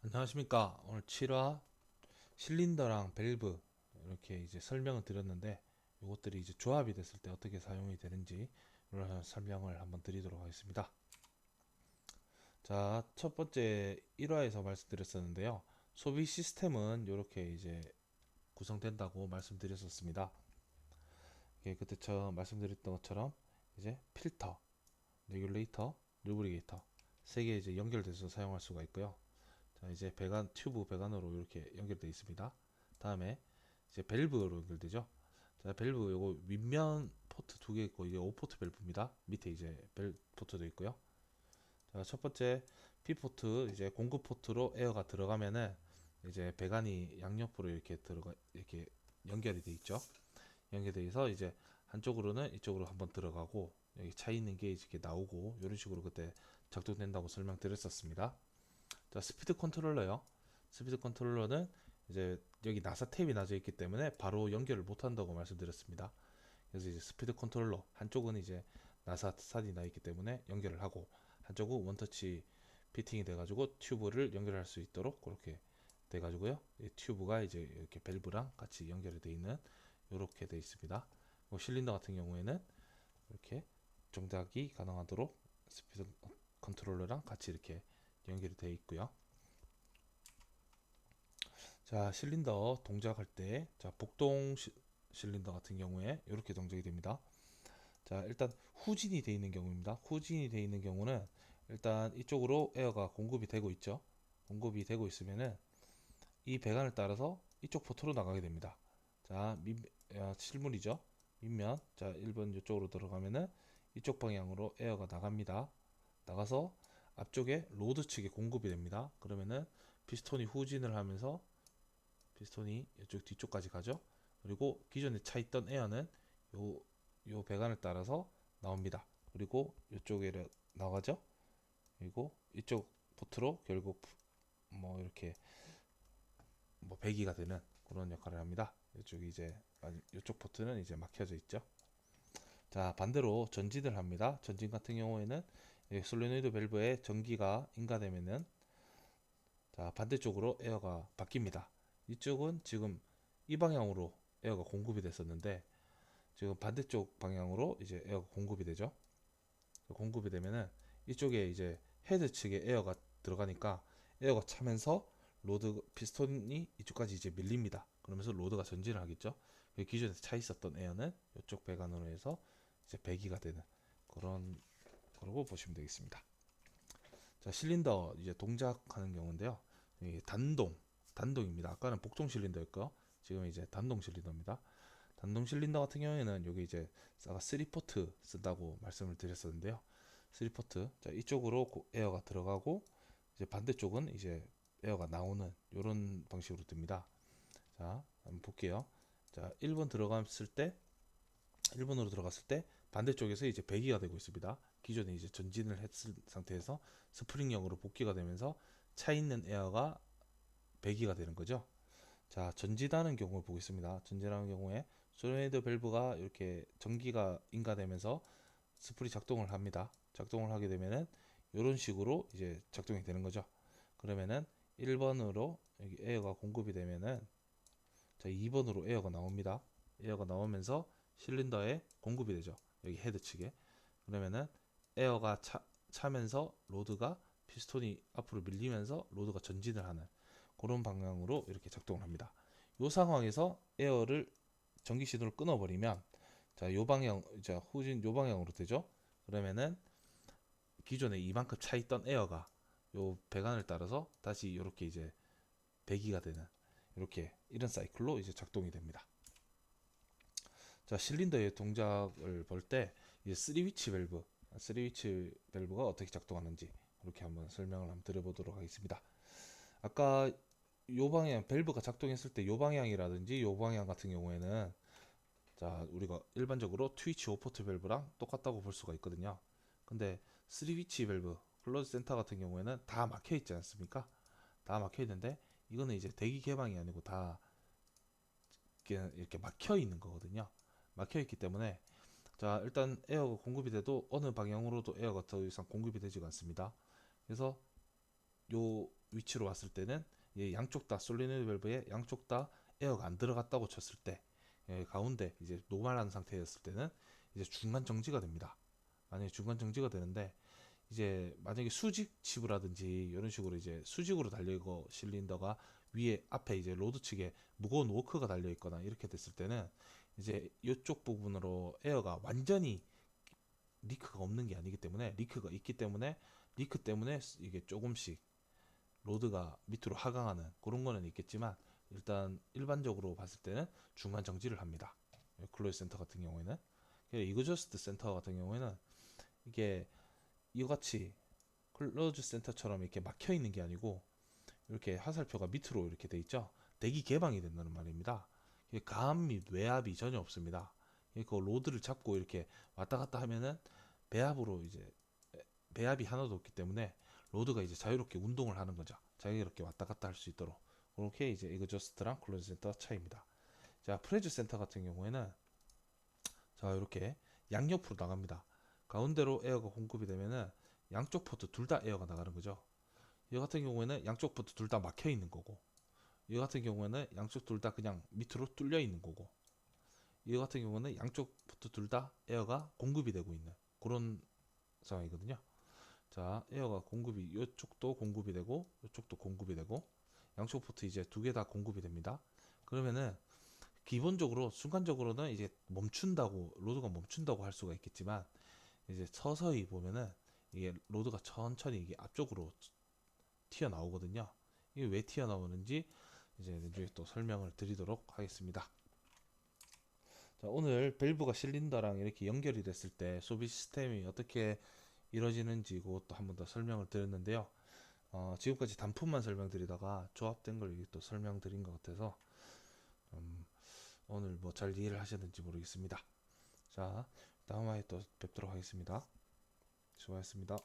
안녕하십니까. 오늘 7화 실린더랑 밸브 이렇게 이제 설명을 드렸는데 이것들이 이제 조합이 됐을 때 어떻게 사용이 되는지 이런 설명을 한번 드리도록 하겠습니다. 자, 첫 번째 1화에서 말씀드렸었는데요. 소비 시스템은 이렇게 이제 구성된다고 말씀드렸었습니다. 그때 처음 말씀드렸던 것처럼 이제 필터, 레귤레이터, 루브리게이터 세 개 이제 연결돼서 사용할 수가 있고요. 자, 이제 배관 튜브 배관으로 이렇게 연결되어 있습니다. 다음에 이제 밸브로 연결되죠. 자, 밸브 요거 윗면 포트 두 개 있고 이게 5포트 밸브입니다. 밑에 이제 밸 포트도 있고요. 자, 첫 번째 P 포트 이제 공급 포트로 에어가 들어가면은 이제 배관이 양옆으로 이렇게 들어가 이렇게 연결이 돼 있죠. 연결돼 있어 이제 한쪽으로는 이쪽으로 한번 들어가고 여기 차 있는 게 이렇게 나오고 이런 식으로 그때 작동된다고 설명드렸었습니다. 자, 스피드 컨트롤러요. 스피드 컨트롤러는 이제 여기 나사 탭이 나져 있기 때문에 바로 연결을 못 한다고 말씀드렸습니다. 그래서 이제 스피드 컨트롤러 한쪽은 이제 나사 스탄이 나 있기 때문에 연결을 하고 한쪽은 원터치 피팅이 돼 가지고 튜브를 연결할 수 있도록 그렇게 돼 가지고요. 이 튜브가 이제 이렇게 밸브랑 같이 연결이 돼 있는 이렇게 돼 있습니다. 실린더 같은 경우에는 이렇게 정작이 가능하도록 스피드 컨트롤러랑 같이 이렇게 연결이 되어 있고요. 자, 실린더 동작할 때, 자, 복동 실린더 같은 경우에 이렇게 동작이 됩니다. 자, 일단 후진이 되어 있는 경우입니다. 후진이 되어 있는 경우는 일단 이쪽으로 에어가 공급이 되고 있죠. 공급이 되고 있으면은 이 배관을 따라서 이쪽 포트로 나가게 됩니다. 자, 실물이죠. 밑면. 자, 1번 이쪽으로 들어가면은 이쪽 방향으로 에어가 나갑니다. 나가서 앞쪽에 로드 측에 공급이 됩니다. 그러면은 피스톤이 후진을 하면서 피스톤이 이쪽 뒤쪽까지 가죠. 그리고 기존에 차 있던 에어는 요 배관을 따라서 나옵니다. 그리고 이쪽에 나가죠. 그리고 이쪽 포트로 결국 뭐 이렇게 뭐 배기가 되는 그런 역할을 합니다. 이쪽이 이제 이쪽 포트는 이제 막혀져 있죠. 자, 반대로 전진을 합니다. 전진 같은 경우에는 솔레노이드 밸브에 전기가 인가되면은 자, 반대쪽으로 에어가 바뀝니다. 이쪽은 지금 이 방향으로 에어가 공급이 됐었는데 지금 반대쪽 방향으로 이제 에어가 공급이 되죠. 공급이 되면은 이쪽에 이제 헤드 측에 에어가 들어가니까 에어가 차면서 로드 피스톤이 이쪽까지 이제 밀립니다. 그러면서 로드가 전진을 하겠죠. 기존에 차 있었던 에어는 이쪽 배관으로 해서 이제 배기가 되는 그런 거라고 보시면 되겠습니다. 자, 실린더 이제 동작하는 경우인데요. 단동입니다. 아까는 복동 실린더였고요. 지금 이제 단동 실린더입니다. 단동 실린더 같은 경우에는 여기 이제 아까 3포트 쓴다고 말씀을 드렸었는데요. 3포트. 자, 이쪽으로 에어가 들어가고 이제 반대쪽은 이제 에어가 나오는 이런 방식으로 듭니다. 자, 한번 볼게요. 자, 1번 들어갔을 때 1번으로 들어갔을 때 반대쪽에서 이제 배기가 되고 있습니다. 기존에 이제 전진을 했을 상태에서 스프링형으로 복귀가 되면서 차 있는 에어가 배기가 되는 거죠. 자, 전진하는 경우를 보겠습니다. 전진하는 경우에 솔eno이드 밸브가 이렇게 전기가 인가되면서 스프리 작동을 합니다. 작동을 하게 되면은 이런 식으로 이제 작동이 되는 거죠. 그러면은 1번으로 여기 에어가 공급이 되면은 자, 2번으로 에어가 나옵니다. 에어가 나오면서 실린더에 공급이 되죠. 여기 헤드 측에. 그러면은 에어가 차면서 로드가 피스톤이 앞으로 밀리면서 로드가 전진을 하는 그런 방향으로 이렇게 작동을 합니다. 이 상황에서 에어를 전기 신호를 끊어버리면 자, 요 방향, 자, 후진 요 방향으로 되죠. 그러면은 기존에 이만큼 차 있던 에어가 요 배관을 따라서 다시 이렇게 이제 배기가 되는 이렇게 이런 사이클로 이제 작동이 됩니다. 자, 실린더의 동작을 볼 때 이제 3위치 밸브, 3위치 밸브가 어떻게 작동하는지 이렇게 한번 설명을 한번 드려보도록 하겠습니다. 아까 요 방향 밸브가 작동했을 때 요 방향이라든지 요 방향 같은 경우에는 자, 우리가 일반적으로 트위치 오포트 밸브랑 똑같다고 볼 수가 있거든요. 근데 3위치 밸브, 클로즈 센터 같은 경우에는 다 막혀 있지 않습니까? 다 막혀 있는데 이거는 이제 대기 개방이 아니고 다 이렇게 막혀 있는 거거든요. 막혀 있기 때문에 자, 일단 에어가 공급이 돼도 어느 방향으로도 에어가 더 이상 공급이 되지가 않습니다. 그래서 요 위치로 왔을 때는 양쪽 다 솔리노이드 밸브에 양쪽 다 에어가 안 들어갔다고 쳤을 때 가운데 이제 노멀한 상태였을 때는 이제 중간 정지가 됩니다. 만약에 중간 정지가 되는데 이제 만약에 수직 치부라든지 이런 식으로 이제 수직으로 달려있고 실린더가 위에 앞에 이제 로드 측에 무거운 워크가 달려 있거나 이렇게 됐을 때는 이제 이쪽 부분으로 에어가 완전히 리크가 없는 게 아니기 때문에 리크가 있기 때문에 리크 때문에 이게 조금씩 로드가 밑으로 하강하는 그런 거는 있겠지만 일단 일반적으로 봤을 때는 중간 정지를 합니다. 클로즈 센터 같은 경우에는 이그저스트 센터 같은 경우에는 이게 이같이 클로즈 센터처럼 이렇게 막혀 있는 게 아니고 이렇게 화살표가 밑으로 이렇게 돼 있죠. 대기 개방이 된다는 말입니다. 가압 및 외압이 전혀 없습니다. 그 로드를 잡고 이렇게 왔다 갔다 하면은 배압으로 이제 배압이 하나도 없기 때문에 로드가 이제 자유롭게 운동을 하는 거죠. 자유롭게 왔다 갔다 할 수 있도록. 그렇게 이제 에그저스트랑 클로즈 센터 차이입니다. 자, 프레즈 센터 같은 경우에는 자, 이렇게 양옆으로 나갑니다. 가운데로 에어가 공급이 되면은 양쪽 포트 둘 다 에어가 나가는 거죠. 이 같은 경우에는 양쪽 포트 둘 다 막혀 있는 거고, 이 같은 경우에는 양쪽 둘 다 그냥 밑으로 뚫려 있는 거고, 이 같은 경우는 양쪽 포트 둘 다 에어가 공급이 되고 있는 그런 상황이거든요. 자, 에어가 공급이 이쪽도 공급이 되고 이쪽도 공급이 되고 양쪽 포트 이제 두 개 다 공급이 됩니다. 그러면은 기본적으로 순간적으로는 이제 멈춘다고 로드가 멈춘다고 할 수가 있겠지만 이제 서서히 보면은 이게 로드가 천천히 이게 앞쪽으로 튀어나오거든요. 이게 왜 튀어나오는지 이제 나중에 또 설명을 드리도록 하겠습니다. 자, 오늘 밸브가 실린더랑 이렇게 연결이 됐을 때 소비 시스템이 어떻게 이루어지는지 그것도 한번 더 설명을 드렸는데요. 지금까지 단품만 설명드리다가 조합된 걸 또 설명드린 것 같아서 오늘 뭐 잘 이해를 하셨는지 모르겠습니다. 자, 다음화에 또 뵙도록 하겠습니다. 수고하셨습니다.